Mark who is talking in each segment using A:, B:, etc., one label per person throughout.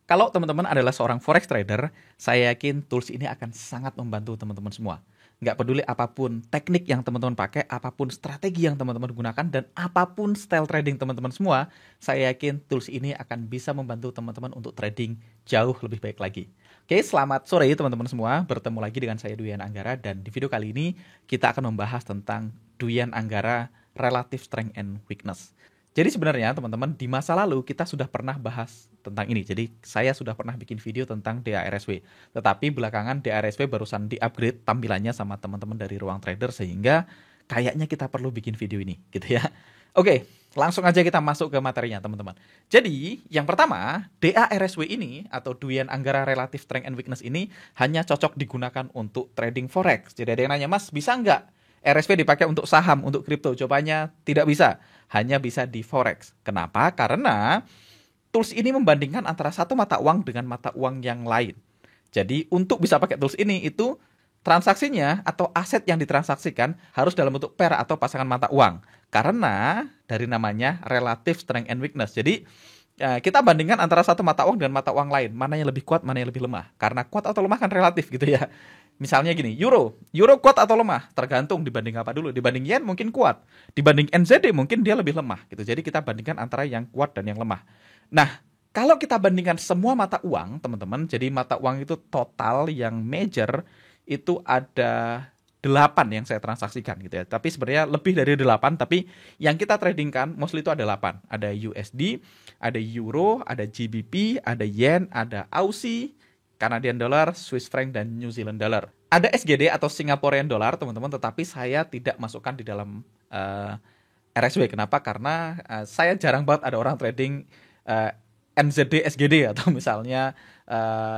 A: Kalau teman-teman adalah seorang forex trader, saya yakin tools ini akan sangat membantu teman-teman semua. Nggak peduli apapun teknik yang teman-teman pakai, apapun strategi yang teman-teman gunakan, dan apapun style trading teman-teman semua, saya yakin tools ini akan bisa membantu teman-teman untuk trading jauh lebih baik lagi. Oke, selamat sore teman-teman semua. Bertemu lagi dengan saya Duyan Anggara, dan di video kali ini kita akan membahas tentang Duyan Anggara Relative Strength and Weakness. Jadi sebenarnya teman-teman di masa lalu kita sudah pernah bahas tentang ini. Jadi saya sudah pernah bikin video tentang DARSW. Tetapi belakangan DARSW barusan di-upgrade tampilannya sama teman-teman dari Ruang Trader sehingga kayaknya kita perlu bikin video ini gitu ya. Oke, langsung aja kita masuk ke materinya teman-teman. Jadi yang pertama, DARSW ini atau Duyan Anggara Relative Strength and Weakness ini hanya cocok digunakan untuk trading forex. Jadi ada yang nanya, "Mas, bisa nggak RSW dipakai untuk saham, untuk kripto?" Jawabannya tidak bisa, hanya bisa di forex. Kenapa? Karena tools ini membandingkan antara satu mata uang dengan mata uang yang lain. Jadi untuk bisa pakai tools ini itu transaksinya atau aset yang ditransaksikan harus dalam bentuk pair atau pasangan mata uang. Karena dari namanya relative strength and weakness. Jadi kita bandingkan antara satu mata uang dengan mata uang lain. Mana yang lebih kuat, mana yang lebih lemah. Karena kuat atau lemah kan relatif gitu ya. Misalnya gini, euro kuat atau lemah? Tergantung dibanding apa dulu. Dibanding yen mungkin kuat. Dibanding NZD mungkin dia lebih lemah gitu. Jadi kita bandingkan antara yang kuat dan yang lemah. Nah, kalau kita bandingkan semua mata uang, teman-teman, jadi mata uang itu total yang major itu ada 8 yang saya transaksikan gitu ya. Tapi sebenarnya lebih dari 8, tapi yang kita tradingkan mostly itu ada 8. Ada USD, ada euro, ada GBP, ada yen, ada Aussie, Canadian dollar, Swiss franc, dan New Zealand dollar. Ada SGD atau Singaporean dollar, teman-teman, tetapi saya tidak masukkan di dalam RSW. Kenapa? Karena saya jarang banget ada orang trading NZD SGD atau misalnya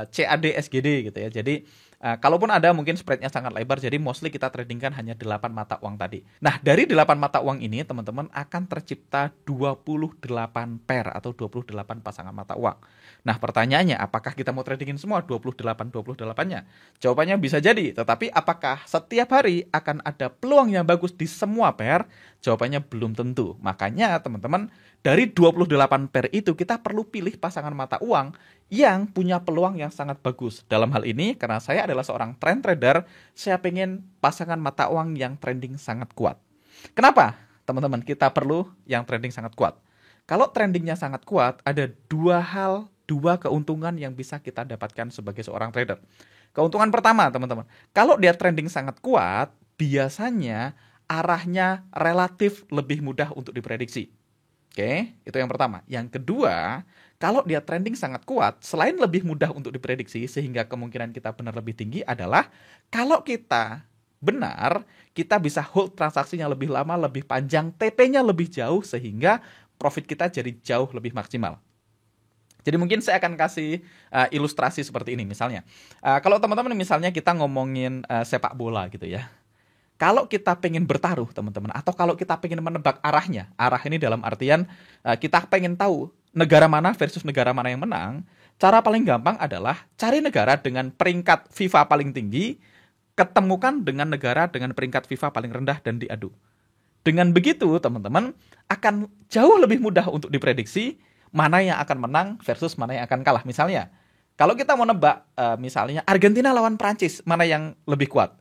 A: CAD SGD gitu ya. Jadi kalaupun ada mungkin spreadnya sangat lebar, jadi mostly kita tradingkan hanya 8 mata uang tadi. Nah, dari 8 mata uang ini teman-teman akan tercipta 28 pair atau 28 pasangan mata uang. Nah, pertanyaannya apakah kita mau tradingin semua 28-28-nya? Jawabannya bisa jadi, tetapi apakah setiap hari akan ada peluang yang bagus di semua pair? Jawabannya belum tentu. Makanya teman-teman, dari 28 pair itu kita perlu pilih pasangan mata uang yang punya peluang yang sangat bagus. Dalam hal ini, karena saya adalah seorang trend trader, saya pengen pasangan mata uang yang trending sangat kuat. Kenapa? Teman-teman, kita perlu yang trending sangat kuat. Kalau trendingnya sangat kuat, ada dua keuntungan yang bisa kita dapatkan sebagai seorang trader. Keuntungan pertama, teman-teman, kalau dia trending sangat kuat, biasanya arahnya relatif lebih mudah untuk diprediksi. Oke, itu yang pertama. Yang kedua, kalau dia trending sangat kuat, selain lebih mudah untuk diprediksi sehingga kemungkinan kita benar lebih tinggi adalah kalau kita benar, kita bisa hold transaksinya lebih lama, lebih panjang, TP-nya lebih jauh sehingga profit kita jadi jauh lebih maksimal. Jadi mungkin saya akan kasih ilustrasi seperti ini misalnya. Kalau teman-teman misalnya kita ngomongin sepak bola gitu ya. Kalau kita pengen bertaruh teman-teman, atau kalau kita pengen menebak arahnya, arah ini dalam artian kita pengen tahu negara mana versus negara mana yang menang, cara paling gampang adalah cari negara dengan peringkat FIFA paling tinggi, ketemukan dengan negara dengan peringkat FIFA paling rendah dan diadu. Dengan begitu teman-teman akan jauh lebih mudah untuk diprediksi mana yang akan menang versus mana yang akan kalah. Misalnya, kalau kita mau nebak misalnya Argentina lawan Prancis, mana yang lebih kuat?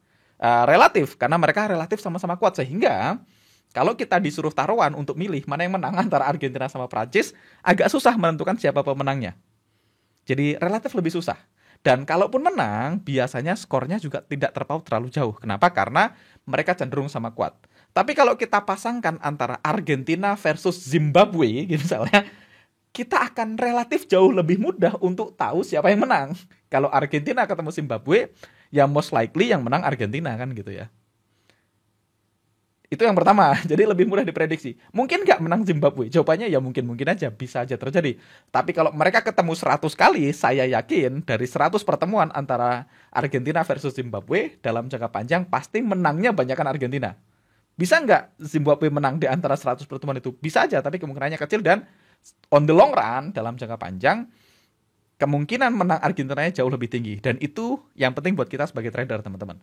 A: Relatif, karena mereka relatif sama-sama kuat sehingga kalau kita disuruh taruhan untuk milih mana yang menang antara Argentina sama Prancis, agak susah menentukan siapa pemenangnya. Jadi relatif lebih susah. Dan kalaupun menang, biasanya skornya juga tidak terpaut terlalu jauh. Kenapa? Karena mereka cenderung sama kuat. Tapi kalau kita pasangkan antara Argentina versus Zimbabwe, misalnya, kita akan relatif jauh lebih mudah untuk tahu siapa yang menang. Kalau Argentina ketemu Zimbabwe, ya most likely yang menang Argentina kan gitu ya. Itu yang pertama, jadi lebih mudah diprediksi. Mungkin nggak menang Zimbabwe? Jawabannya ya mungkin-mungkin aja, bisa aja terjadi. Tapi kalau mereka ketemu 100 kali, saya yakin dari 100 pertemuan antara Argentina versus Zimbabwe, dalam jangka panjang pasti menangnya banyakkan Argentina. Bisa nggak Zimbabwe menang di antara 100 pertemuan itu? Bisa aja, tapi kemungkinannya kecil dan on the long run, dalam jangka panjang, kemungkinan menang Argentina jauh lebih tinggi. Dan itu yang penting buat kita sebagai trader, teman-teman.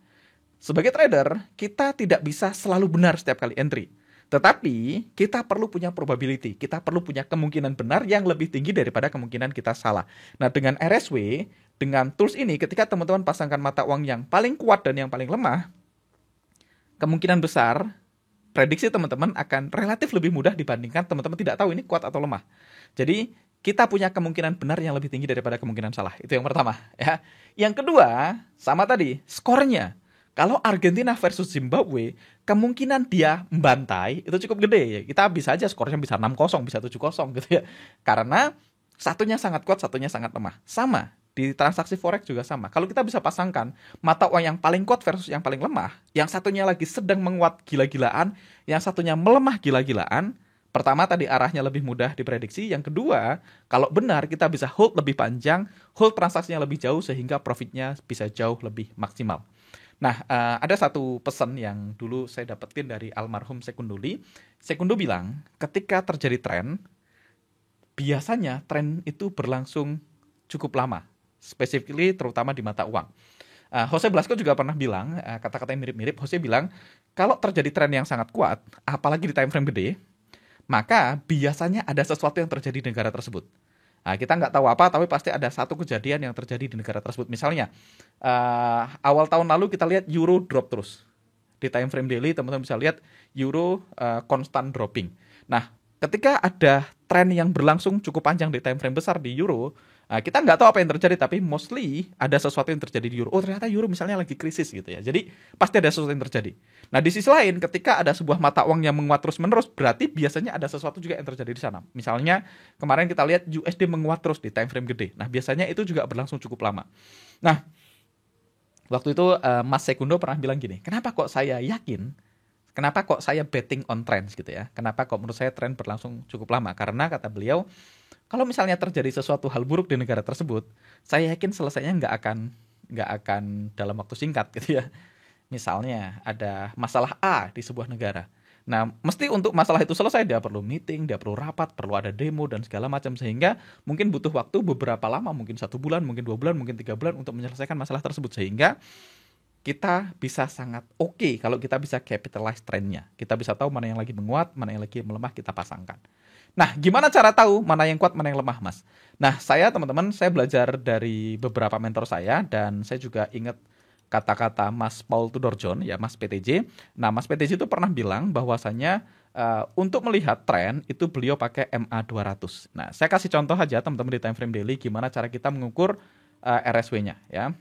A: Sebagai trader, kita tidak bisa selalu benar setiap kali entry. Tetapi kita perlu punya probability, kita perlu punya kemungkinan benar yang lebih tinggi daripada kemungkinan kita salah. Nah, dengan RSW, dengan tools ini, ketika teman-teman pasangkan mata uang yang paling kuat dan yang paling lemah, kemungkinan besar prediksi teman-teman akan relatif lebih mudah dibandingkan teman-teman tidak tahu ini kuat atau lemah. Jadi kita punya kemungkinan benar yang lebih tinggi daripada kemungkinan salah. Itu yang pertama, ya. Yang kedua, sama tadi, skornya. Kalau Argentina versus Zimbabwe, kemungkinan dia membantai itu cukup gede ya. Kita bisa aja skornya bisa 6-0, bisa 7-0 gitu ya. Karena satunya sangat kuat, satunya sangat lemah. Sama di transaksi forex juga sama. Kalau kita bisa pasangkan mata uang yang paling kuat versus yang paling lemah, yang satunya lagi sedang menguat gila-gilaan, yang satunya melemah gila-gilaan, pertama tadi arahnya lebih mudah diprediksi, yang kedua, kalau benar kita bisa hold lebih panjang, hold transaksinya lebih jauh sehingga profitnya bisa jauh lebih maksimal. Nah, ada satu pesan yang dulu saya dapetin dari almarhum Sekunduli. Sekundo bilang, ketika terjadi tren, biasanya tren itu berlangsung cukup lama. Specifically terutama di mata uang. Jose Blasco juga pernah bilang, kata-kata yang mirip-mirip, Jose bilang, kalau terjadi tren yang sangat kuat, apalagi di time frame gede, maka biasanya ada sesuatu yang terjadi di negara tersebut. Nah, kita nggak tahu apa, tapi pasti ada satu kejadian yang terjadi di negara tersebut. Misalnya, awal tahun lalu kita lihat euro drop terus. Di time frame daily, teman-teman bisa lihat euro constant dropping. Nah, ketika ada tren yang berlangsung cukup panjang di time frame besar di euro, kita nggak tahu apa yang terjadi, tapi mostly ada sesuatu yang terjadi di euro. Oh, ternyata euro misalnya lagi krisis gitu ya. Jadi, pasti ada sesuatu yang terjadi. Nah, di sisi lain, ketika ada sebuah mata uang yang menguat terus-menerus, berarti biasanya ada sesuatu juga yang terjadi di sana. Misalnya, kemarin kita lihat USD menguat terus di time frame gede. Nah, biasanya itu juga berlangsung cukup lama. Nah, waktu itu Mas Sekundo pernah bilang gini, kenapa kok saya yakin, kenapa kok saya betting on trends gitu ya, kenapa kok menurut saya tren berlangsung cukup lama, karena kata beliau, kalau misalnya terjadi sesuatu hal buruk di negara tersebut, saya yakin selesainya nggak akan dalam waktu singkat gitu ya. Misalnya ada masalah A di sebuah negara. Nah, mesti untuk masalah itu selesai dia perlu meeting, dia perlu rapat, perlu ada demo dan segala macam, sehingga mungkin butuh waktu beberapa lama, mungkin 1 bulan, mungkin 2 bulan, mungkin 3 bulan untuk menyelesaikan masalah tersebut, sehingga kita bisa sangat oke kalau kita bisa capitalize trennya. Kita bisa tahu mana yang lagi menguat, mana yang lagi melemah, kita pasangkan. Nah, gimana cara tahu mana yang kuat, mana yang lemah, Mas? Nah, teman-teman, saya belajar dari beberapa mentor saya, dan saya juga ingat kata-kata Mas Paul Tudor John, ya, Mas PTJ. Nah, Mas PTJ itu pernah bilang bahwasannya untuk melihat tren itu beliau pakai MA200. Nah, saya kasih contoh aja teman-teman di time frame daily gimana cara kita mengukur RSW-nya, ya.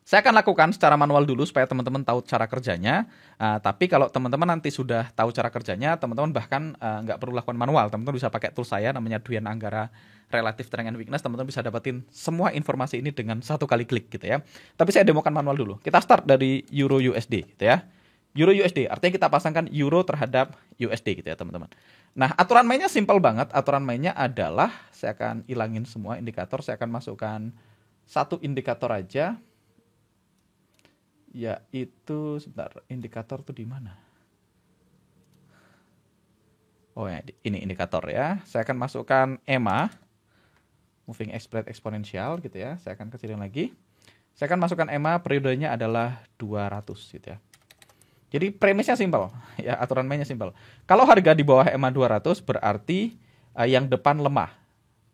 A: Saya akan lakukan secara manual dulu supaya teman-teman tahu cara kerjanya. Tapi kalau teman-teman nanti sudah tahu cara kerjanya, teman-teman bahkan nggak perlu lakukan manual. Teman-teman bisa pakai tools saya, namanya Dwian Anggara Relative Strength and Weakness. Teman-teman bisa dapetin semua informasi ini dengan satu kali klik gitu ya. Tapi saya demokan manual dulu. Kita start dari Euro USD gitu ya. Euro USD, artinya kita pasangkan Euro terhadap USD gitu ya teman-teman. Nah, aturan mainnya simple banget. Aturan mainnya adalah, saya akan ilangin semua indikator. Saya akan masukkan satu indikator aja. Yaitu, sebentar, indikator tuh di mana? Oh ya, ini indikator ya. Saya akan masukkan EMA, Moving Average Exponential gitu ya. Saya akan kecilin lagi. Saya akan masukkan EMA, periodenya adalah 200 gitu ya. Jadi premisnya simpel, ya, aturan mainnya simpel. Kalau harga di bawah EMA 200 berarti yang depan lemah.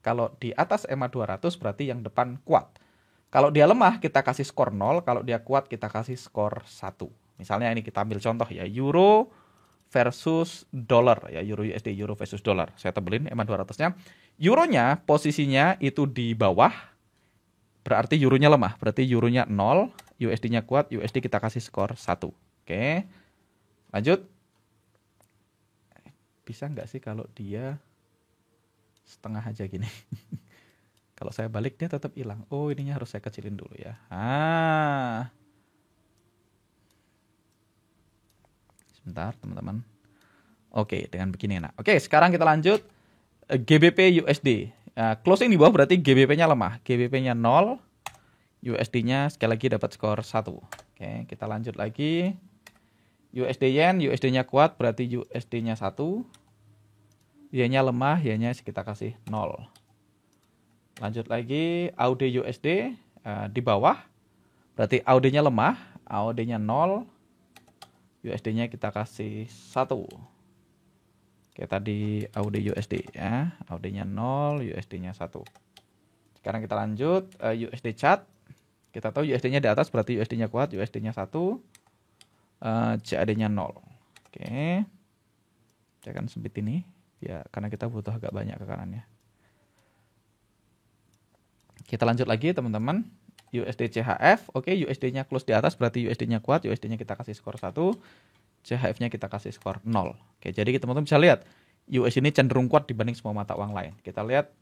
A: Kalau di atas EMA 200 berarti yang depan kuat. Kalau dia lemah, kita kasih skor 0. Kalau dia kuat, kita kasih skor 1. Misalnya ini kita ambil contoh ya. Euro versus dolar. Ya, Euro USD, Euro versus dolar. Saya tebelin EMA 200-nya. Euronya posisinya itu di bawah. Berarti euronya lemah. Berarti euronya 0. USD-nya kuat. USD kita kasih skor 1. Oke. Lanjut. Bisa nggak sih kalau dia setengah aja gini? Kalau saya balik dia tetap hilang. Oh, ininya harus saya kecilin dulu ya. Sebentar teman-teman. Oke, dengan begini enak. Oke, sekarang kita lanjut. GBP USD. Closing di bawah berarti GBP-nya lemah. GBP-nya 0. USD-nya sekali lagi dapat skor 1. Oke, kita lanjut lagi. USD Yen, USD-nya kuat berarti USD-nya 1. Y-nya lemah, Y-nya kita kasih 0. Lanjut lagi, AUD USD di bawah, berarti AUD-nya lemah, AUD-nya 0, USD-nya kita kasih 1. Oke, tadi AUD USD ya. AUD-nya 0, USD-nya 1. Sekarang kita lanjut USD chart. Kita tahu USD-nya di atas berarti USD-nya kuat, USD-nya 1, CAD-nya 0. Oke. Saya akan sempit ini ya karena kita butuh agak banyak ke kanannya. Kita lanjut lagi teman-teman. USD CHF. Oke, USD-nya close di atas berarti USD-nya kuat, USD-nya kita kasih skor 1, CHF-nya kita kasih skor 0. Oke, jadi teman-teman bisa lihat USD ini cenderung kuat dibanding semua mata uang lain. Kita lihat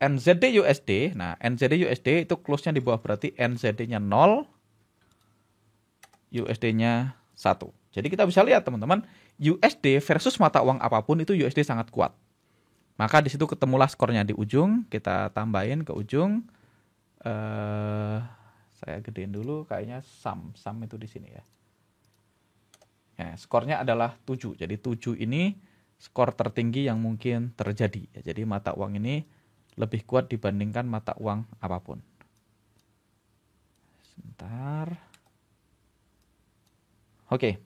A: NZD USD. Nah, NZD USD itu close-nya di bawah berarti NZD-nya 0, USD-nya 1. Jadi kita bisa lihat teman-teman, USD versus mata uang apapun itu USD sangat kuat. Maka di situ ketemulah skornya di ujung, kita tambahin ke ujung. Saya gedein dulu, kayaknya sum itu di sini ya. Ya, skornya adalah 7. Jadi 7 ini skor tertinggi yang mungkin terjadi. Ya, jadi mata uang ini lebih kuat dibandingkan mata uang apapun. Sebentar. Oke,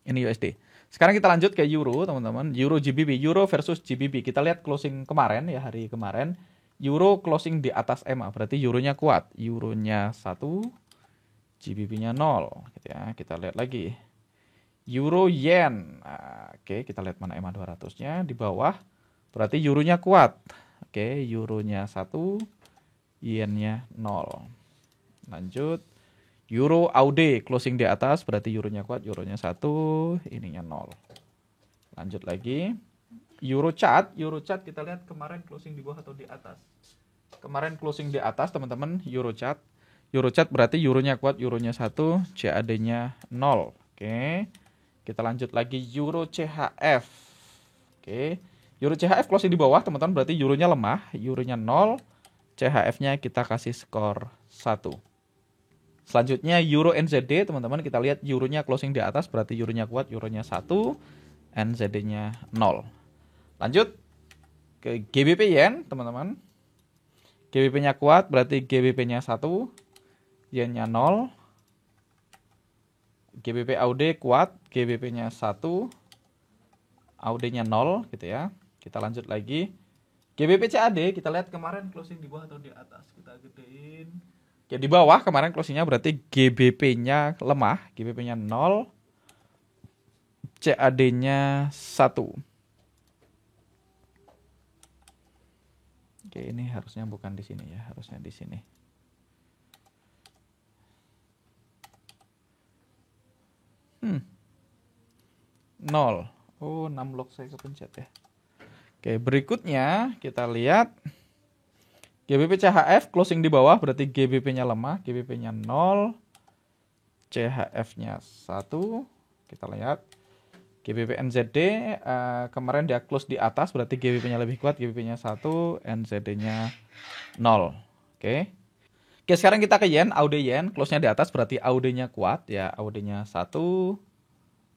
A: ini USD. Sekarang kita lanjut ke Euro, teman-teman. Euro GBP, Euro versus GBP. Kita lihat closing kemarin ya, hari kemarin. Euro closing di atas EMA, berarti Euronya kuat. Euronya 1, GBP-nya 0. Gitu ya. Kita lihat lagi. Euro Yen. Oke, kita lihat mana EMA 200-nya di bawah. Berarti Euronya kuat. Oke, Euronya 1, Yen-nya 0. Lanjut. Euro AUD closing di atas berarti Euronya kuat, Euronya 1, ininya 0. Lanjut lagi. Euro chart kita lihat kemarin closing di bawah atau di atas. Kemarin closing di atas teman-teman, Euro chart. Euro chart berarti Euronya kuat, Euronya 1, CAD-nya 0. Oke. Kita lanjut lagi Euro CHF. Oke. Euro CHF closing di bawah teman-teman berarti Euronya lemah, Euronya 0, CHF-nya kita kasih skor 1. Selanjutnya Euro NZD teman-teman, kita lihat Euronya closing di atas berarti Euronya kuat, Euronya 1, NZD-nya 0. Lanjut ke GBP Yen teman-teman. GBP-nya kuat berarti GBP-nya 1, Yen-nya 0. GBP AUD kuat, GBP-nya 1, AUD-nya 0 gitu ya. Kita lanjut lagi. GBP CAD kita lihat kemarin closing di bawah atau di atas. Kita gedein. Ya di bawah kemarin closingnya berarti GBP-nya lemah, GBP-nya 0, CAD-nya 1. Oke, ini harusnya bukan di sini ya, harusnya di sini. Nol. Oh, 6 lock saya kepencet ya. Oke, berikutnya kita lihat GBP CHF closing di bawah berarti GBP-nya lemah, GBP-nya 0, CHF-nya 1. Kita lihat GBP NZD kemarin dia close di atas berarti GBP-nya lebih kuat, GBP-nya 1, NZD-nya 0. Oke. Oke, sekarang kita ke Yen, AUD Yen, close-nya di atas berarti AUD-nya kuat ya, AUD-nya 1.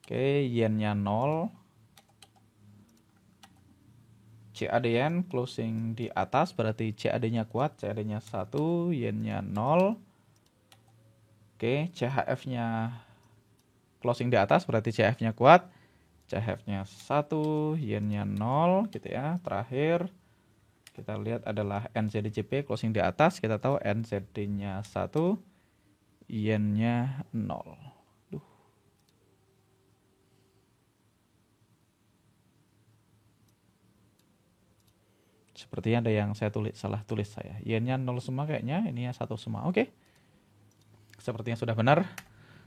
A: Oke, Yen-nya 0. CAD Yen closing di atas berarti CAD-nya kuat, CAD-nya 1, Yen-nya 0. Oke, CHF-nya closing di atas berarti CHF-nya kuat, CHF-nya 1, Yen-nya 0 gitu ya. Terakhir kita lihat adalah NZD-JP closing di atas, kita tahu NZD-nya 1, Yen-nya 0. Sepertinya ada yang saya salah tulis saya. Yen-nya 0 semua kayaknya, ininya 1 semua. Oke. Sepertinya sudah benar.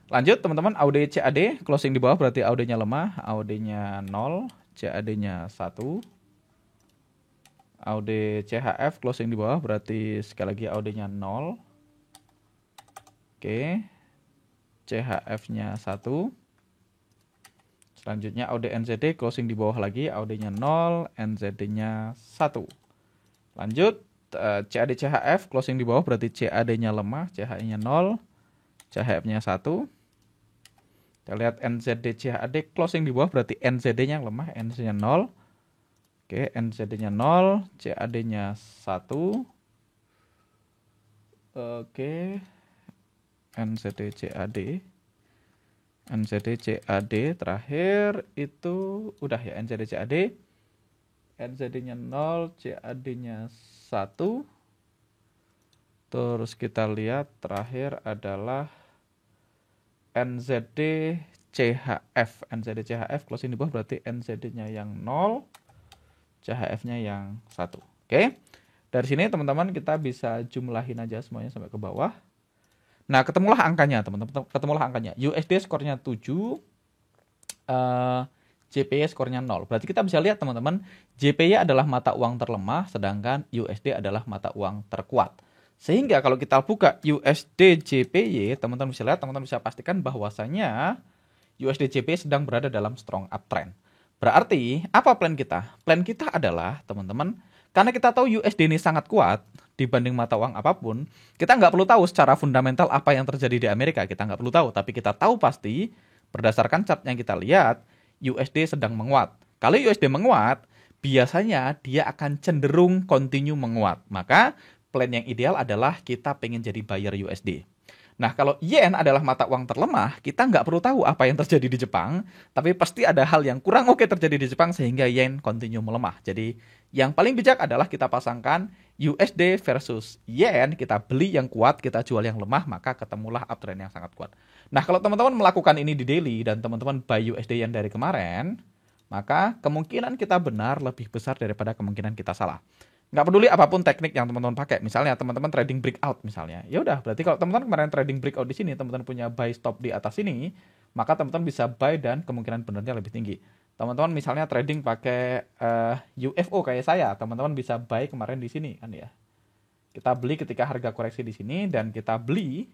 A: Lanjut teman-teman, AUD CAD closing di bawah berarti AUD-nya lemah, AUD-nya 0, CAD-nya 1. AUD CHF closing di bawah berarti sekali lagi AUD-nya 0. Oke. CHF-nya 1. Selanjutnya AUD NZD closing di bawah lagi, AUD-nya 0, NZD-nya 1. Lanjut, CAD CHF closing di bawah berarti CAD-nya lemah, CHF-nya 0, CHF-nya 1. Kita lihat NZD CAD closing di bawah berarti NZD-nya lemah, NZD-nya 0. Oke, NZD-nya 0, CAD-nya 1. Oke, NZD CAD. NZD CAD terakhir itu udah ya, NZD CAD. NZD-nya 0, CAD-nya 1. Terus kita lihat terakhir adalah NZD CHF. NZD CHF closing di bawah berarti NZD-nya yang 0, CHF-nya yang 1. Oke. Dari sini teman-teman kita bisa jumlahin aja semuanya sampai ke bawah. Nah, ketemulah angkanya teman-teman. Ketemulah angkanya. USD skornya 7, JPY skornya 0. Berarti kita bisa lihat teman-teman, JPY adalah mata uang terlemah, sedangkan USD adalah mata uang terkuat. Sehingga kalau kita buka USD JPY, teman-teman bisa lihat, teman-teman bisa pastikan bahwasanya USD JPY sedang berada dalam strong uptrend. Berarti, apa plan kita? Plan kita adalah, teman-teman, karena kita tahu USD ini sangat kuat dibanding mata uang apapun, kita nggak perlu tahu secara fundamental apa yang terjadi di Amerika. Kita nggak perlu tahu, tapi kita tahu pasti, berdasarkan chart yang kita lihat, USD sedang menguat. Kalau USD menguat, biasanya dia akan cenderung continue menguat. Maka plan yang ideal adalah kita pengen jadi buyer USD. Nah, kalau yen adalah mata uang terlemah, kita nggak perlu tahu apa yang terjadi di Jepang, tapi pasti ada hal yang kurang oke terjadi di Jepang sehingga yen continue melemah. Jadi, yang paling bijak adalah kita pasangkan USD versus yen, kita beli yang kuat, kita jual yang lemah, maka ketemulah uptrend yang sangat kuat. Nah, kalau teman-teman melakukan ini di daily dan teman-teman buy USD yen dari kemarin, maka kemungkinan kita benar lebih besar daripada kemungkinan kita salah. Nggak peduli apapun teknik yang teman-teman pakai. Misalnya teman-teman trading breakout misalnya. Ya udah, berarti kalau teman-teman kemarin trading breakout di sini, teman-teman punya buy stop di atas sini, maka teman-teman bisa buy dan kemungkinan benarnya lebih tinggi. Teman-teman misalnya trading pakai UFO kayak saya, teman-teman bisa buy kemarin di sini kan ya. Kita beli ketika harga koreksi di sini dan kita beli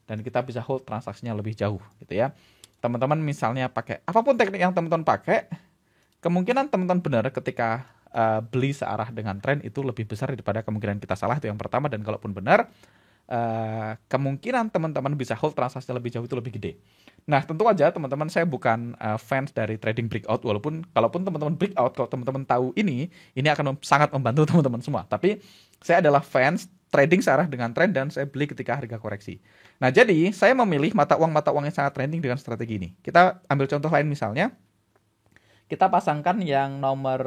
A: dan kita bisa hold transaksinya lebih jauh gitu ya. Teman-teman misalnya pakai apapun teknik yang teman-teman pakai, kemungkinan teman-teman benar ketika beli searah dengan tren itu lebih besar daripada kemungkinan kita salah, itu yang pertama. Dan kalaupun benar, kemungkinan teman-teman bisa hold transaksi lebih jauh itu lebih gede. Nah, tentu aja teman-teman, saya bukan fans dari trading breakout, walaupun kalaupun teman-teman breakout, kalau teman-teman tahu ini akan sangat membantu teman-teman semua. Tapi saya adalah fans trading searah dengan tren dan saya beli ketika harga koreksi. Nah, jadi saya memilih mata uang yang sangat trending dengan strategi ini. Kita ambil contoh lain misalnya. Kita pasangkan yang nomor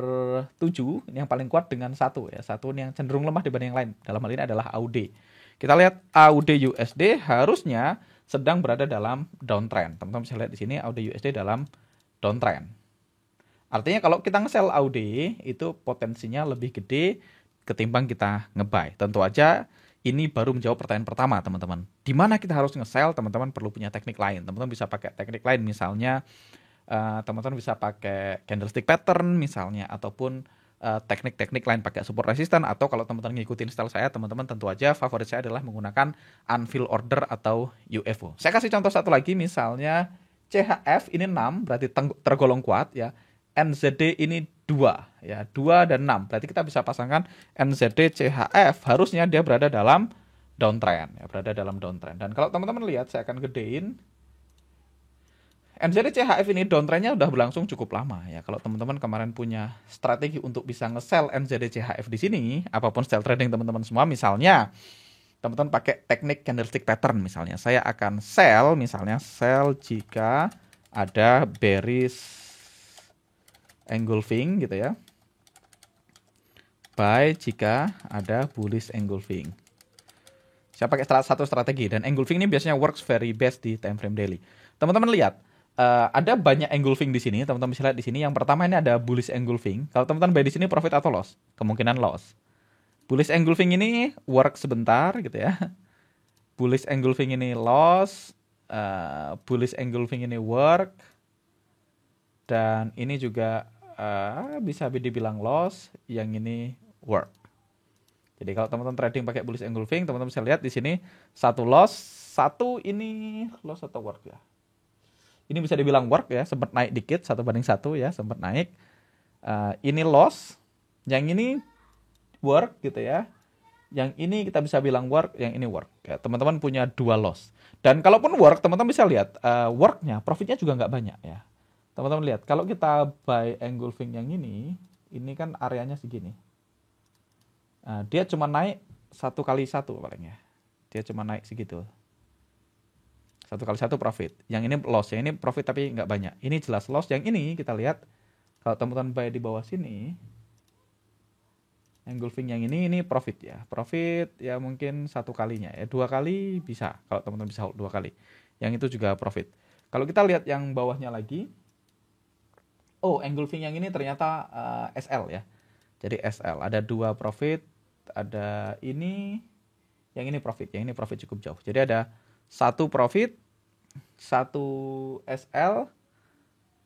A: 7, ini yang paling kuat dengan 1 ya. 1 yang cenderung lemah dibanding yang lain. Dalam hal ini adalah AUD. Kita lihat AUD USD harusnya sedang berada dalam downtrend. Teman-teman bisa lihat di sini AUD USD dalam downtrend. Artinya kalau kita nge-sell AUD itu potensinya lebih gede ketimbang kita nge-buy. Tentu aja ini baru menjawab pertanyaan pertama, teman-teman. Di mana kita harus nge-sell? Teman-teman perlu punya teknik lain. Teman-teman bisa pakai teknik lain, misalnya teman-teman bisa pakai candlestick pattern misalnya, ataupun teknik-teknik lain pakai support resistance, atau kalau teman-teman ngikutin style saya, teman-teman tentu aja favorit saya adalah menggunakan unfill order atau UFO. Saya kasih contoh satu lagi, misalnya CHF ini 6 berarti tergolong kuat ya. NZD ini 2 ya, 2 dan 6. Berarti kita bisa pasangkan NZD CHF harusnya dia berada dalam downtrend ya, berada dalam downtrend. Dan kalau teman-teman lihat, saya akan gedein. NZD CHF ini downtrendnya udah berlangsung cukup lama ya. Kalau teman-teman kemarin punya strategi untuk bisa nge-sell NZD CHF di sini, apapun style trading teman-teman semua, misalnya teman-teman pakai teknik candlestick pattern misalnya. Saya akan sell, misalnya sell jika ada bearish engulfing gitu ya. Buy jika ada bullish engulfing. Saya pakai satu strategi, dan engulfing ini biasanya works very best di time frame daily. Teman-teman lihat, ada banyak engulfing di sini. Teman-teman bisa lihat di sini. Yang pertama ini ada bullish engulfing. Kalau teman-teman buy di sini profit atau loss? Kemungkinan loss. Bullish engulfing ini work sebentar gitu ya. Bullish engulfing ini loss. Bullish engulfing ini work. Dan ini juga bisa dibilang loss. Yang ini work. Jadi kalau teman-teman trading pakai bullish engulfing, teman-teman bisa lihat di sini satu loss, satu ini loss atau work ya. Ini bisa dibilang work ya, sempat naik dikit 1:1 ya, sempat naik. Ini loss, yang ini work gitu ya. Yang ini kita bisa bilang work, yang ini work. Ya, teman-teman punya 2 loss. Dan kalaupun work, teman-teman bisa lihat worknya, profitnya juga nggak banyak ya. Teman-teman lihat, kalau kita buy engulfing yang ini kan areanya segini. Dia cuma naik 1x1 paling ya. Dia cuma naik segitu. 1x1 profit. Yang ini loss, yang ini profit tapi nggak banyak. Ini jelas loss. Yang ini kita lihat Kalau teman-teman buy di bawah sini, engulfing yang ini profit ya. Profit ya mungkin 1 kalinya ya. 2 kali bisa kalau teman-teman bisa hold 2 kali. Yang itu juga profit. Kalau kita lihat yang bawahnya lagi, oh engulfing yang ini ternyata SL ya. Jadi SL ada 2 profit, ada ini, yang ini profit cukup jauh. Jadi ada 1 profit, 1 SL,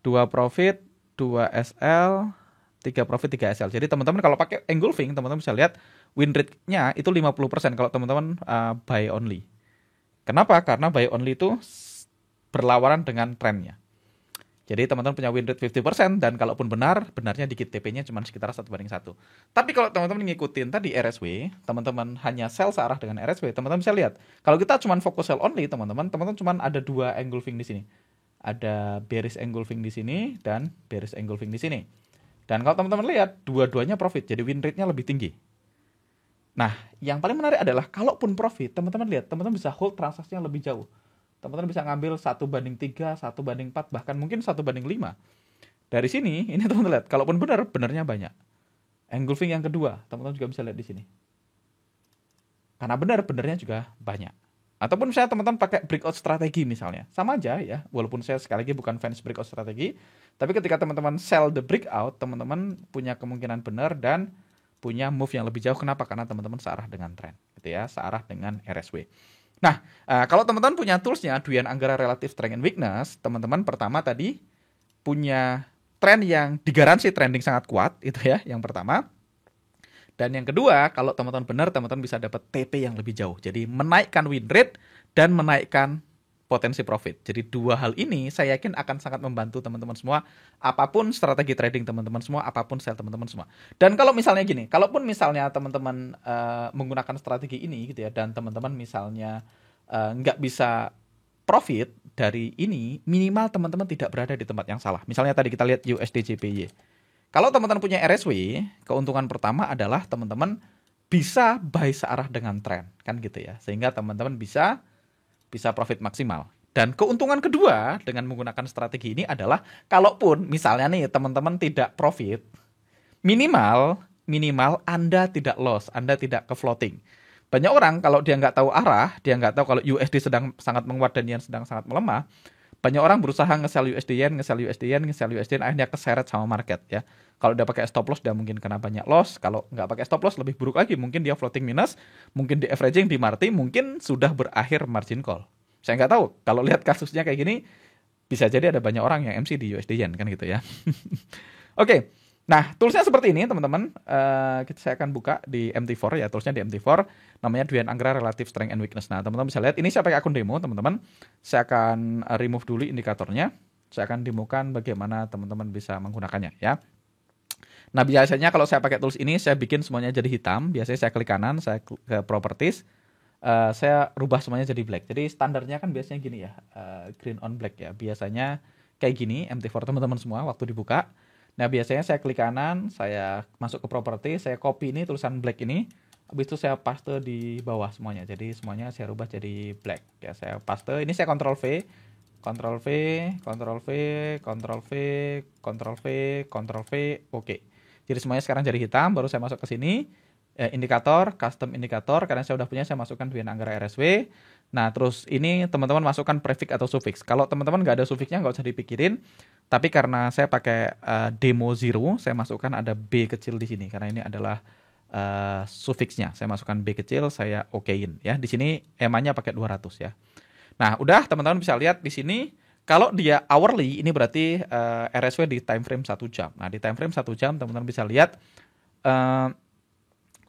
A: 2 profit, 2 SL, 3 profit, 3 SL. Jadi teman-teman kalau pakai engulfing, teman-teman bisa lihat win rate-nya itu 50% kalau teman-teman buy only. Kenapa? Karena buy only itu berlawanan dengan trennya. Jadi teman-teman punya win rate 50% dan kalaupun benarnya dikit, TP-nya cuma sekitar 1:1. Tapi kalau teman-teman ngikutin tadi RSW, teman-teman hanya sell searah dengan RSW, teman-teman bisa lihat. Kalau kita cuma fokus sell only, teman-teman cuma ada 2 engulfing di sini. Ada bearish engulfing di sini dan bearish engulfing di sini. Dan kalau teman-teman lihat, dua-duanya profit, jadi win rate-nya lebih tinggi. Nah, yang paling menarik adalah kalaupun profit, teman-teman lihat, teman-teman bisa hold transaksinya lebih jauh. Teman-teman bisa ngambil 1:3, 1:4, bahkan mungkin 1:5. Dari sini, ini teman-teman lihat, kalaupun benarnya banyak. Engulfing yang kedua, teman-teman juga bisa lihat di sini. Karena benarnya juga banyak. Ataupun misalnya teman-teman pakai breakout strategi misalnya. Sama aja ya, walaupun saya sekali lagi bukan fans breakout strategi. Tapi ketika teman-teman sell the breakout, teman-teman punya kemungkinan benar dan punya move yang lebih jauh. Kenapa? Karena teman-teman searah dengan tren. Gitu ya, searah dengan RSW. Nah, kalau teman-teman punya toolsnya, Dwian Anggara Relative Strength and Weakness, teman-teman pertama tadi punya tren yang digaransi trending sangat kuat, itu ya, yang pertama. Dan yang kedua, kalau teman-teman benar, teman-teman bisa dapat TP yang lebih jauh. Jadi menaikkan win rate dan menaikkan potensi profit. Jadi 2 hal ini saya yakin akan sangat membantu teman-teman semua. Apapun strategi trading teman-teman semua, apapun sell teman-teman semua. Dan kalau misalnya gini, kalaupun misalnya teman-teman menggunakan strategi ini gitu ya, dan teman-teman misalnya nggak bisa profit dari ini, minimal teman-teman tidak berada di tempat yang salah. Misalnya tadi kita lihat USD JPY. Kalau teman-teman punya RSW, keuntungan pertama adalah teman-teman bisa buy searah dengan tren, kan gitu ya. Sehingga teman-teman bisa profit maksimal. Dan keuntungan kedua dengan menggunakan strategi ini adalah kalaupun misalnya nih teman-teman tidak profit, minimal Anda tidak loss, Anda tidak ke floating. Banyak orang kalau dia nggak tahu arah, dia nggak tahu kalau USD sedang sangat menguat dan yen sedang sangat melemah, banyak orang berusaha nge-sell USD yen, akhirnya keseret sama market ya. Kalau udah pakai stop loss, dia mungkin kena banyak loss. Kalau nggak pakai stop loss, lebih buruk lagi. Mungkin dia floating minus, mungkin di averaging, di marti, mungkin sudah berakhir margin call. Saya nggak tahu. Kalau lihat kasusnya kayak gini, bisa jadi ada banyak orang yang MC di USD yen kan gitu ya. Oke. Nah, toolsnya seperti ini teman-teman. Saya akan buka di MT4 ya, toolsnya di MT4. Namanya Dwian Anggara Relative Strength and Weakness. Nah, teman-teman bisa lihat, ini saya pakai akun demo teman-teman. Saya akan remove dulu indikatornya. Saya akan demokan bagaimana teman-teman bisa menggunakannya ya. Nah, biasanya kalau saya pakai tools ini, saya bikin semuanya jadi hitam. Biasanya saya klik kanan, saya ke properties. Saya rubah semuanya jadi black. Jadi standarnya kan biasanya gini ya, green on black ya. Biasanya kayak gini, MT4 teman-teman semua waktu dibuka. Nah, biasanya saya klik kanan, saya masuk ke property, saya copy ini tulisan black ini, habis itu saya paste di bawah semuanya. Jadi semuanya saya rubah jadi black. Ya, saya paste, ini saya Ctrl V, Ctrl V, Ctrl V, Ctrl V, Ctrl V, Ctrl V, oke. Jadi semuanya sekarang jadi hitam, baru saya masuk ke sini, indikator, custom indikator, karena saya udah punya, saya masukkan Dwian Anggara RSW. Nah, terus ini teman-teman masukkan prefix atau suffix. Kalau teman-teman nggak ada suffixnya, nggak usah dipikirin. Tapi karena saya pakai demo 0, saya masukkan ada B kecil di sini. Karena ini adalah suffixnya. Saya masukkan B kecil, saya okein ya. Di sini EMA-nya pakai 200 ya. Nah, udah teman-teman bisa lihat di sini. Kalau dia hourly, ini berarti RSW di time frame 1 jam. Nah, di time frame 1 jam, teman-teman bisa lihat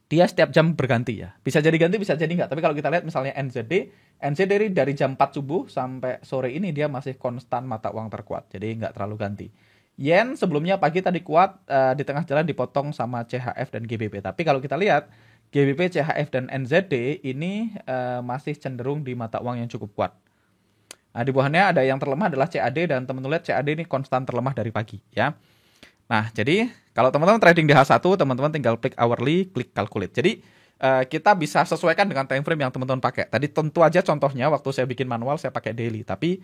A: dia setiap jam berganti ya. Bisa jadi ganti, bisa jadi enggak. Tapi kalau kita lihat misalnya NZD dari jam 4 subuh sampai sore ini dia masih konstan mata uang terkuat. Jadi enggak terlalu ganti. Yen sebelumnya pagi tadi kuat, di tengah jalan dipotong sama CHF dan GBP. Tapi kalau kita lihat GBP, CHF, dan NZD ini masih cenderung di mata uang yang cukup kuat. Nah, di bawahnya ada yang terlemah adalah CAD, dan teman-teman lihat CAD ini konstan terlemah dari pagi ya. Nah, jadi kalau teman-teman trading di H1, teman-teman tinggal klik hourly, klik calculate. Jadi kita bisa sesuaikan dengan time frame yang teman-teman pakai. Tadi tentu aja contohnya waktu saya bikin manual saya pakai daily, tapi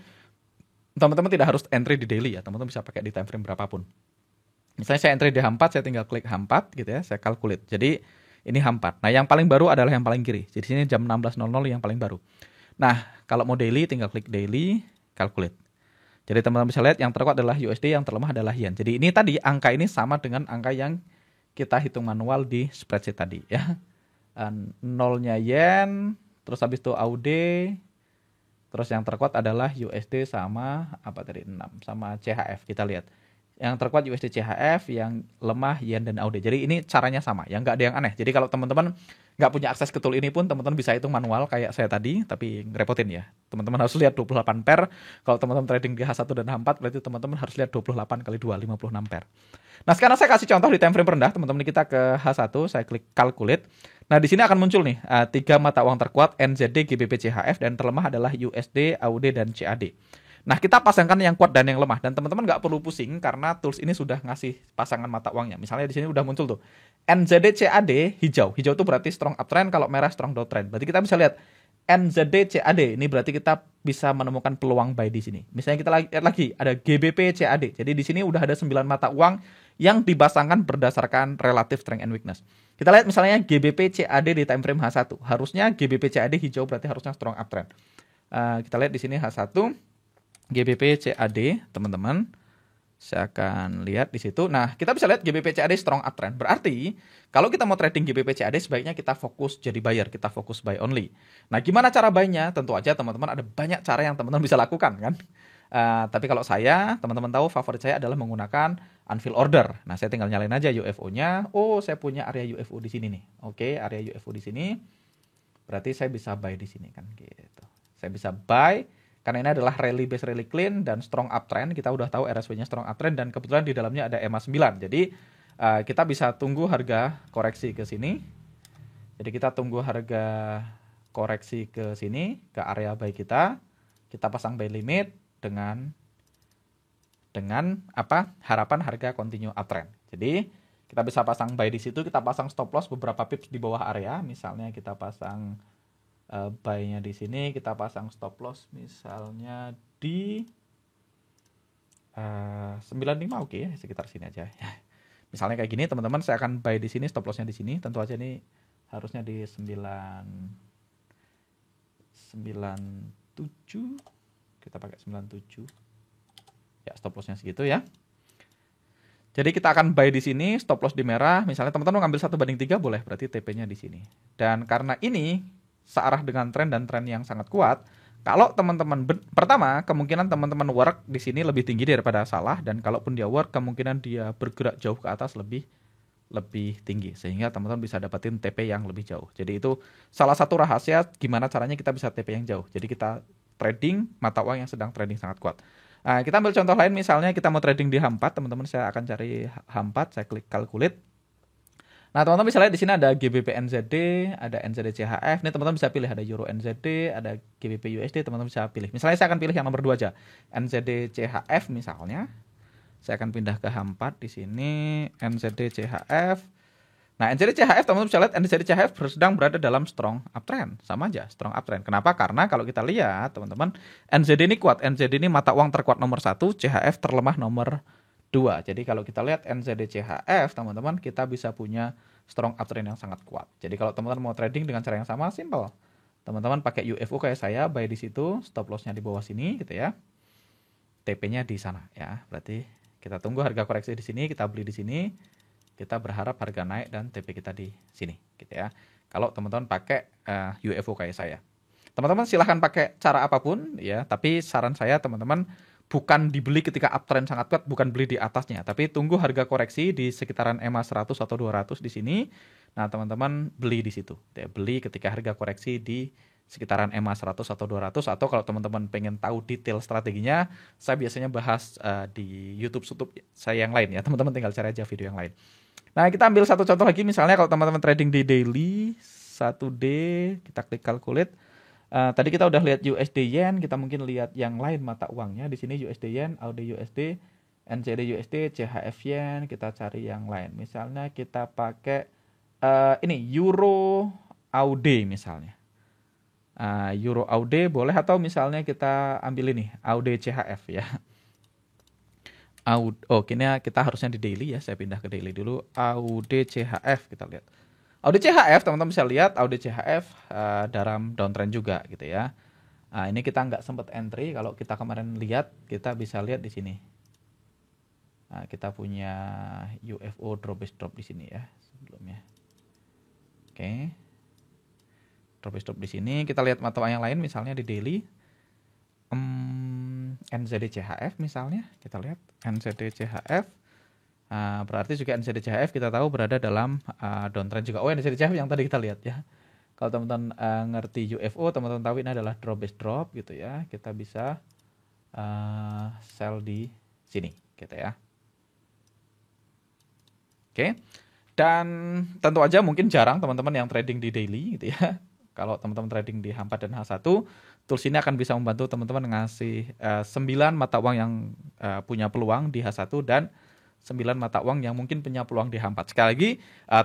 A: teman-teman tidak harus entry di daily ya. Teman-teman bisa pakai di time frame berapapun. Misalnya saya entry di H4, saya tinggal klik H4 gitu ya, saya calculate. Jadi ini H4. Nah, yang paling baru adalah yang paling kiri. Jadi sini jam 16.00 yang paling baru. Nah, kalau mau daily tinggal klik daily, calculate. Jadi teman-teman bisa lihat yang terkuat adalah USD, yang terlemah adalah yen. Jadi ini tadi angka ini sama dengan angka yang kita hitung manual di spreadsheet tadi ya. Nolnya yen, terus habis itu AUD, terus yang terkuat adalah USD sama apa tadi 6 sama CHF. Kita lihat. Yang terkuat USD CHF, yang lemah yen dan AUD. Jadi ini caranya sama, yang nggak ada yang aneh. Jadi kalau teman-teman nggak punya akses ke tool ini pun teman-teman bisa hitung manual kayak saya tadi, tapi ngerepotin ya. Teman-teman harus lihat 28 pair. Kalau teman-teman trading di H1 dan H4 berarti teman-teman harus lihat 28 kali 2, 56 pair. Nah, sekarang saya kasih contoh di time frame rendah, teman-teman. Kita ke H1, saya klik calculate. Nah, di sini akan muncul nih 3 mata uang terkuat NZD, GBP, CHF, dan terlemah adalah USD, AUD, dan CAD. Nah, kita pasangkan yang kuat dan yang lemah, dan teman-teman nggak perlu pusing karena tools ini sudah ngasih pasangan mata uangnya. Misalnya di sini udah muncul tuh NZD CAD hijau. Hijau itu berarti strong uptrend, kalau merah strong downtrend. Berarti kita bisa lihat NZD CAD ini berarti kita bisa menemukan peluang buy di sini. Misalnya kita lihat lagi ada GBP CAD. Jadi di sini udah ada 9 mata uang yang dipasangkan berdasarkan relative strength and weakness. Kita lihat misalnya GBP CAD di time frame H1. Harusnya GBP CAD hijau berarti harusnya strong uptrend. Kita lihat di sini H1 GBP CAD, teman-teman. Saya akan lihat di situ. Nah, kita bisa lihat GBP CAD strong uptrend. Berarti, kalau kita mau trading GBP CAD, sebaiknya kita fokus jadi buyer. Kita fokus buy only. Nah, gimana cara buy-nya? Tentu aja teman-teman ada banyak cara yang teman-teman bisa lakukan, kan? Tapi kalau saya, teman-teman tahu favorit saya adalah menggunakan unfill order. Nah, saya tinggal nyalain aja UFO-nya. Oh, saya punya area UFO di sini nih. Oke, area UFO di sini. Berarti saya bisa buy di sini, kan? Gitu. Saya bisa buy. Karena ini adalah rally base rally clean dan strong uptrend. Kita udah tahu RSW-nya strong uptrend dan kebetulan di dalamnya ada EMA 9. Jadi kita bisa tunggu harga koreksi ke sini. Jadi kita tunggu harga koreksi ke sini, ke area buy kita. Kita pasang buy limit dengan apa? Harapan harga continue uptrend. Jadi kita bisa pasang buy di situ, kita pasang stop loss beberapa pips di bawah area. Misalnya kita pasang buy-nya di sini, kita pasang stop loss misalnya di 95, oke ya, sekitar sini aja. Misalnya kayak gini, teman-teman, saya akan buy di sini, stop loss-nya di sini. Tentu aja ini harusnya di 97. Kita pakai 97. Ya, stop loss-nya segitu ya. Jadi kita akan buy di sini, stop loss di merah. Misalnya teman-teman mau ngambil 1/3 boleh, berarti TP-nya di sini. Dan karena ini searah dengan tren dan tren yang sangat kuat, kalau teman-teman pertama kemungkinan teman-teman work di sini lebih tinggi daripada salah, dan kalaupun dia work kemungkinan dia bergerak jauh ke atas lebih tinggi sehingga teman-teman bisa dapetin TP yang lebih jauh. Jadi itu salah satu rahasia gimana caranya kita bisa TP yang jauh. Jadi kita trading mata uang yang sedang trading sangat kuat. Kita ambil contoh lain, misalnya kita mau trading di H4, teman-teman, saya akan cari H4, saya klik calculate. Nah, teman-teman bisa lihat di sini ada GBP NZD, ada NZD CHF. Ini teman-teman bisa pilih ada Euro NZD, ada GBP USD, teman-teman bisa pilih. Misalnya saya akan pilih yang nomor 2 aja. NZD CHF misalnya. Saya akan pindah ke H4 di sini, NZD CHF. Nah, NZD CHF teman-teman bisa lihat NZD CHF sedang berada dalam strong uptrend. Sama aja, strong uptrend. Kenapa? Karena kalau kita lihat, teman-teman, NZD ini kuat. NZD ini mata uang terkuat nomor 1, CHF terlemah nomor 2. Jadi kalau kita lihat NZD CHF, teman-teman, kita bisa punya strong uptrend yang sangat kuat. Jadi kalau teman-teman mau trading dengan cara yang sama, simple. Teman-teman pakai UFO kayak saya, buy di situ, stop loss-nya di bawah sini gitu ya. TP-nya di sana ya. Berarti kita tunggu harga koreksi di sini, kita beli di sini. Kita berharap harga naik dan TP kita di sini gitu ya. Kalau teman-teman pakai UFO kayak saya. Teman-teman silahkan pakai cara apapun ya, tapi saran saya teman-teman bukan dibeli ketika uptrend sangat kuat, bukan beli di atasnya, tapi tunggu harga koreksi di sekitaran EMA 100 atau 200 di sini. Nah, teman-teman beli di situ. Ya, beli ketika harga koreksi di sekitaran EMA 100 atau 200, atau kalau teman-teman pengen tahu detail strateginya, saya biasanya bahas di YouTube saya yang lain ya. Teman-teman tinggal cari aja video yang lain. Nah, kita ambil satu contoh lagi, misalnya kalau teman-teman trading di daily 1D, kita klik calculate. Tadi kita udah lihat USD yen, kita mungkin lihat yang lain mata uangnya. Di sini USD yen, AUD USD, NZD USD, CHF yen, kita cari yang lain. Misalnya kita pakai ini Euro AUD misalnya. Euro AUD boleh, atau misalnya kita ambil ini AUD CHF ya. Kini kita harusnya di daily ya. Saya pindah ke daily dulu. AUD CHF kita lihat. Audit CHF teman-teman bisa lihat audit CHF dalam downtrend juga gitu ya. Nah, ini kita nggak sempat entry. Kalau kita kemarin lihat, kita bisa lihat di sini. Nah, kita punya UFO drop di sini ya sebelumnya. Oke. Drop di sini. Kita lihat mata uang yang lain misalnya di daily. NZD CHF misalnya. Kita lihat NZD CHF. Berarti juga NZD CHF kita tahu berada dalam downtrend juga. NZD CHF yang tadi kita lihat ya. Kalau teman-teman ngerti UFO, teman-teman tahu ini adalah drop gitu ya. Kita bisa sell di sini gitu ya. Oke. Dan tentu aja mungkin jarang teman-teman yang trading di daily gitu ya. Kalau teman-teman trading di H4 dan H1, tools ini akan bisa membantu teman-teman ngasih 9 mata uang yang punya peluang di H1 dan 9 mata uang yang mungkin punya peluang di H4. Sekali lagi,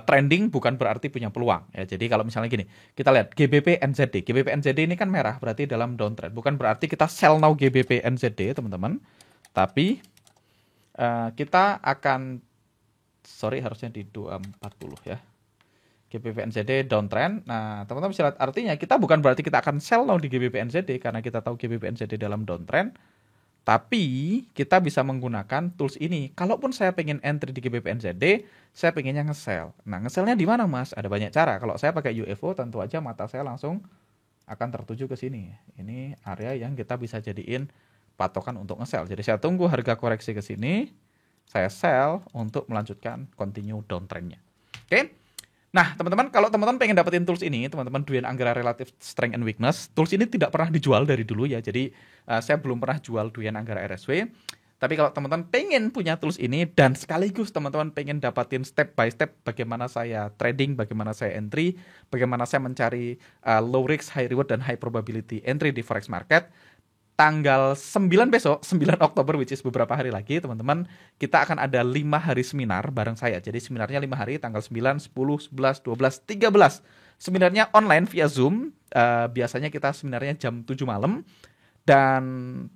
A: trending bukan berarti punya peluang. Ya, jadi kalau misalnya gini, kita lihat GBP NZD. GBP NZD ini kan merah, berarti dalam downtrend. Bukan berarti kita sell now GBP NZD, teman-teman. Tapi kita akan, harusnya di 240 ya. GBP NZD downtrend. Nah, teman-teman bisa lihat artinya kita bukan berarti kita akan sell now di GBP NZD karena kita tahu GBP NZD dalam downtrend. Tapi kita bisa menggunakan tools ini. Kalaupun saya pengen entry di GBP NZD, saya pengennya nge-sell. Nah, nge-sellnya di mana, Mas? Ada banyak cara. Kalau saya pakai UFO, tentu aja mata saya langsung akan tertuju ke sini. Ini area yang kita bisa jadiin patokan untuk nge-sell. Jadi saya tunggu harga koreksi ke sini, saya sell untuk melanjutkan continue downtrendnya. Oke? Nah, teman-teman, kalau teman-teman pengen dapetin tools ini, teman-teman Dwayne Anggara Relative Strength and Weakness, tools ini tidak pernah dijual dari dulu ya. Jadi, saya belum pernah jual Dwayne Anggara RSW. Tapi kalau teman-teman pengen punya tools ini dan sekaligus teman-teman pengen dapatin step by step bagaimana saya trading, bagaimana saya entry, bagaimana saya mencari low risk, high reward, dan high probability entry di forex market, tanggal 9 besok, 9 Oktober, which is beberapa hari lagi, teman-teman, kita akan ada 5 hari seminar bareng saya. Jadi seminarnya 5 hari, tanggal 9, 10, 11, 12, 13. Seminarnya online via Zoom. Biasanya kita seminarnya jam 7 malam. Dan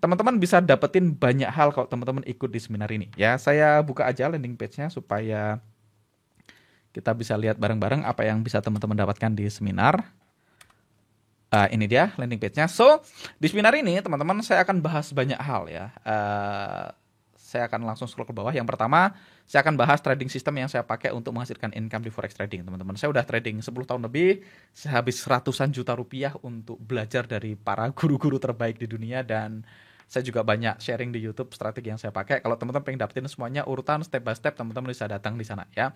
A: teman-teman bisa dapetin banyak hal kalau teman-teman ikut di seminar ini. Ya, saya buka aja landing page-nya supaya kita bisa lihat bareng-bareng apa yang bisa teman-teman dapatkan di seminar. Ini dia landing page-nya. So, di seminar ini teman-teman saya akan bahas banyak hal ya. Saya akan langsung scroll ke bawah. Yang pertama, saya akan bahas trading system yang saya pakai untuk menghasilkan income di forex trading, teman-teman. Saya udah trading 10 tahun lebih. Saya habis ratusan juta rupiah untuk belajar dari para guru-guru terbaik di dunia, dan saya juga banyak sharing di YouTube strategi yang saya pakai. Kalau teman-teman pengen dapetin semuanya urutan step by step, teman-teman bisa datang di sana ya.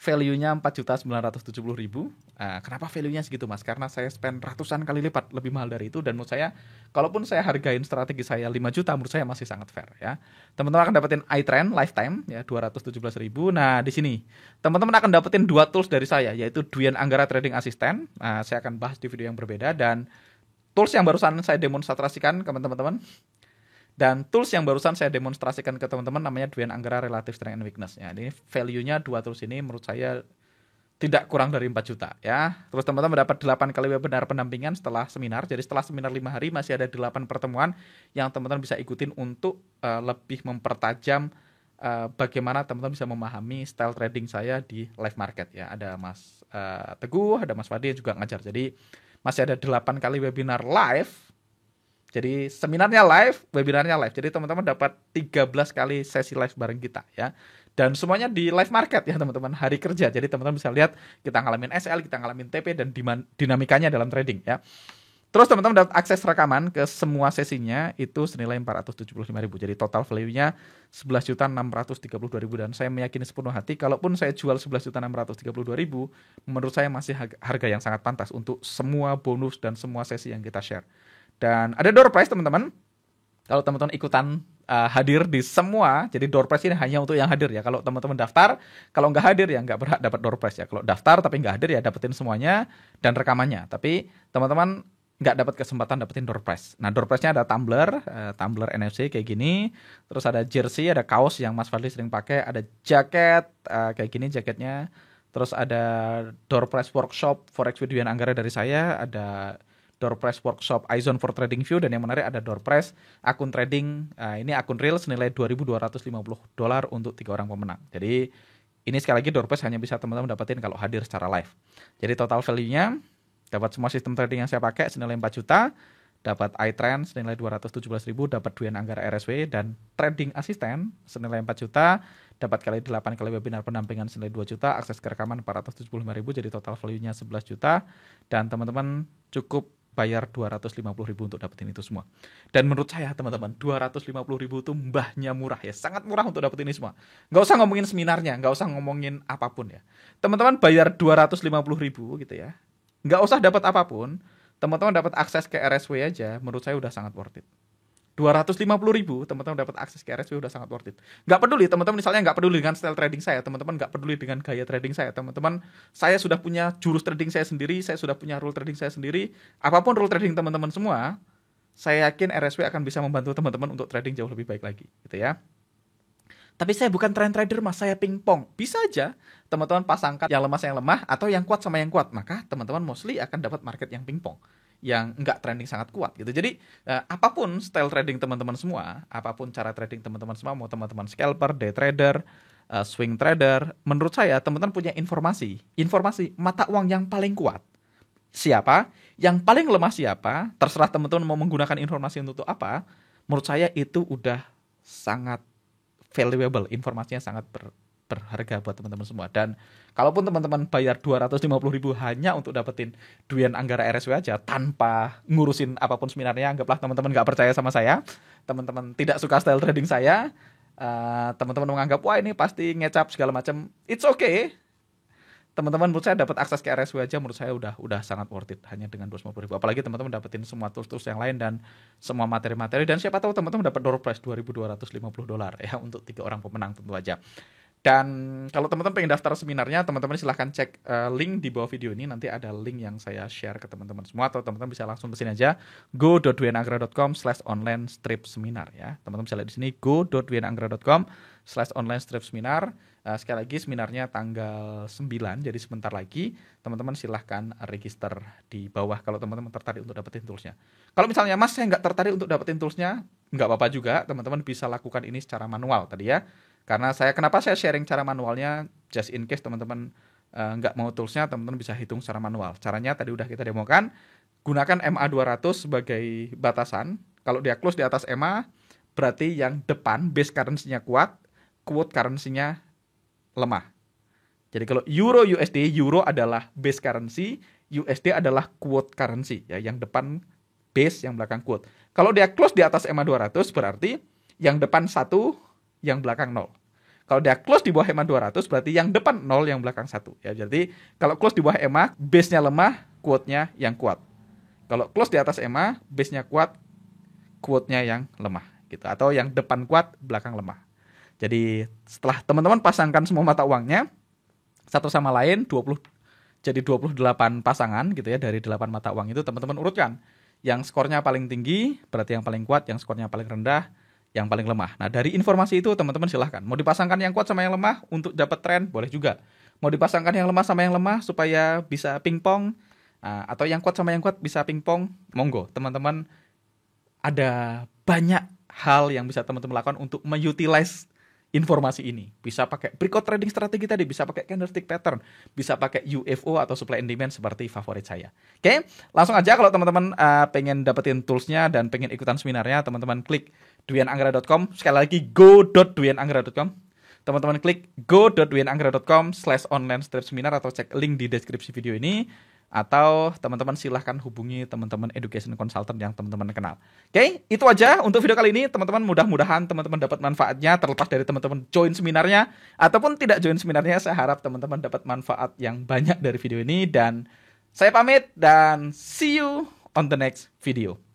A: Value-nya 4.970.000. Kenapa value-nya segitu, Mas? Karena saya spend ratusan kali lipat lebih mahal dari itu, dan menurut saya kalaupun saya hargain strategi saya 5 juta, menurut saya masih sangat fair ya. Teman-teman akan dapetin iTrend lifetime ya 217.000. Nah, di sini teman-teman akan dapetin 2 tools dari saya, yaitu Dwayne Anggara Trading Assistant. Saya akan bahas di video yang berbeda, dan tools yang barusan saya demonstrasikan ke teman-teman. Dan tools yang barusan saya demonstrasikan ke teman-teman namanya Dwayne Anggara Relative Strength and Weakness. Ya, ini value-nya 2 tools ini menurut saya tidak kurang dari 4 juta ya. Terus teman-teman dapat 8 kali webinar pendampingan setelah seminar. Jadi setelah seminar 5 hari masih ada 8 pertemuan yang teman-teman bisa ikutin untuk lebih mempertajam bagaimana teman-teman bisa memahami style trading saya di live market ya. Ada Mas Teguh, ada Mas Fadi yang juga ngajar. Jadi masih ada 8 kali webinar live. Jadi seminarnya live, webinarnya live. Jadi teman-teman dapat 13 kali sesi live bareng kita ya. Dan semuanya di live market ya teman-teman, hari kerja. Jadi teman-teman bisa lihat kita ngalamin SL, kita ngalamin TP, dan dinamikanya dalam trading ya. Terus teman-teman dapat akses rekaman ke semua sesinya itu senilai 475.000. Jadi total value-nya 11.632.000, dan saya meyakini sepenuh hati kalaupun saya jual 11.632.000, menurut saya masih harga yang sangat pantas untuk semua bonus dan semua sesi yang kita share. Dan ada door prize teman-teman. Kalau teman-teman ikutan hadir di semua, jadi door prize ini hanya untuk yang hadir ya. Kalau teman-teman daftar, kalau nggak hadir ya nggak berhak dapat door prize ya. Kalau daftar tapi nggak hadir ya dapetin semuanya dan rekamannya. Tapi teman-teman nggak dapat kesempatan dapetin door prize. Nah, door prize-nya ada tumbler, tumbler NFC kayak gini. Terus ada jersey, ada kaos yang Mas Fadli sering pakai, ada jaket kayak gini jaketnya. Terus ada door prize workshop Forex with Dwayne Anggara dari saya, ada Door Prize Workshop iZone for Trading View, dan yang menarik ada Door Prize akun trading, ini akun real senilai $2.250 untuk 3 orang pemenang. Jadi ini sekali lagi Door Prize hanya bisa teman-teman dapetin kalau hadir secara live. Jadi total value-nya dapat semua sistem trading yang saya pakai senilai 4 juta, dapat iTrend senilai 217.000, dapat Dwi Anggara RSW, dan trading assistant senilai 4 juta, dapat kali 8 kali webinar pendampingan senilai 2 juta, akses ke rekaman 475.000, jadi total value-nya 11 juta, dan teman-teman cukup bayar 250.000 untuk dapetin itu semua. Dan menurut saya teman-teman, 250.000 itu mbahnya murah ya, sangat murah untuk dapetin ini semua. Nggak usah ngomongin seminarnya, nggak usah ngomongin apapun ya. Teman-teman bayar 250.000 gitu ya, nggak usah dapat apapun, teman-teman dapat akses ke RSW aja, menurut saya udah sangat worth it. 250.000, teman-teman dapat akses ke RSW udah sangat worth it. Nggak peduli, teman-teman misalnya nggak peduli dengan style trading saya, teman-teman nggak peduli dengan gaya trading saya, teman-teman, saya sudah punya jurus trading saya sendiri, saya sudah punya rule trading saya sendiri, apapun rule trading teman-teman semua, saya yakin RSW akan bisa membantu teman-teman untuk trading jauh lebih baik lagi, gitu ya. Tapi saya bukan trend trader mas, saya pingpong. Bisa aja teman-teman pasangkan yang lemah sama yang lemah, atau yang kuat sama yang kuat. Maka teman-teman mostly akan dapat market yang pingpong, yang enggak trending sangat kuat gitu. Jadi apapun style trading teman-teman semua, apapun cara trading teman-teman semua, mau teman-teman scalper, day trader, swing trader, menurut saya teman-teman punya informasi mata uang yang paling kuat siapa, yang paling lemah siapa, terserah teman-teman mau menggunakan informasi untuk apa. Menurut saya itu udah sangat valuable, informasinya sangat berharga buat teman-teman semua. Dan kalaupun teman-teman bayar 250.000 hanya untuk dapetin Dwi Anggara RSW aja tanpa ngurusin apapun seminarnya, anggaplah teman-teman nggak percaya sama saya, teman-teman tidak suka style trading saya, teman-teman menganggap wah ini pasti ngecap segala macam, it's okay. Teman-teman menurut saya dapat akses ke RSW aja menurut saya udah sangat worth it hanya dengan 250.000. Apalagi teman-teman dapetin semua tools-tools yang lain dan semua materi-materi, dan siapa tahu teman-teman dapat door prize $2.250 ya untuk 3 orang pemenang tentu aja. Dan kalau teman-teman pengen daftar seminarnya, teman-teman silahkan cek link di bawah video ini, nanti ada link yang saya share ke teman-teman semua, atau teman-teman bisa langsung ke sini aja, go.dwianaggra.com/online-seminar ya. Teman-teman bisa lihat di sini go.dwianaggra.com/online-seminar. Sekali lagi seminarnya tanggal 9, jadi sebentar lagi. Teman-teman silahkan register di bawah kalau teman-teman tertarik untuk dapetin toolsnya. Kalau misalnya mas saya nggak tertarik untuk dapetin toolsnya, nggak apa-apa juga, teman-teman bisa lakukan ini secara manual tadi ya. Karena kenapa saya sharing cara manualnya, just in case teman-teman nggak mau toolsnya, teman-teman bisa hitung secara manual. Caranya tadi udah kita demokan, gunakan MA 200 sebagai batasan. Kalau dia close di atas MA, berarti yang depan base currency-nya kuat, quote currency-nya lemah. Jadi kalau Euro USD, Euro adalah base currency, USD adalah quote currency, ya, yang depan base, yang belakang quote. Kalau dia close di atas MA 200, berarti yang depan 1, yang belakang 0. Kalau dia close di bawah EMA 200, berarti yang depan 0, yang belakang 1. Ya, jadi kalau close di bawah EMA, base-nya lemah, quote-nya yang kuat. Kalau close di atas EMA, base-nya kuat, quote-nya yang lemah. Gitu. Atau yang depan kuat, belakang lemah. Jadi setelah teman-teman pasangkan semua mata uangnya, satu sama lain, jadi 28 pasangan gitu ya, dari 8 mata uang itu teman-teman urutkan. Yang skornya paling tinggi, berarti yang paling kuat, yang skornya paling rendah, yang paling lemah. Nah, dari informasi itu teman-teman silahkan. Mau dipasangkan yang kuat sama yang lemah untuk dapat tren, boleh juga. Mau dipasangkan yang lemah sama yang lemah supaya bisa pingpong, atau yang kuat sama yang kuat bisa pingpong, monggo. Teman-teman ada banyak hal yang bisa teman-teman lakukan untuk mengutilize informasi ini. Bisa pakai breakout trading strategi tadi, bisa pakai candlestick pattern, bisa pakai UFO atau supply and demand seperti favorit saya. Oke, langsung aja kalau teman-teman pengen dapetin toolsnya dan pengen ikutan seminarnya, teman-teman klik dwianaggra.com. Sekali lagi go.dwianaggra.com. Teman-teman klik go.dwianaggra.com/online-seminar atau cek link di deskripsi video ini. Atau teman-teman silahkan hubungi teman-teman education consultant yang teman-teman kenal. Oke, itu aja untuk video kali ini teman-teman. Mudah-mudahan teman-teman dapat manfaatnya, terlepas dari teman-teman join seminarnya ataupun tidak join seminarnya. Saya harap teman-teman dapat manfaat yang banyak dari video ini. Dan saya pamit dan see you on the next video.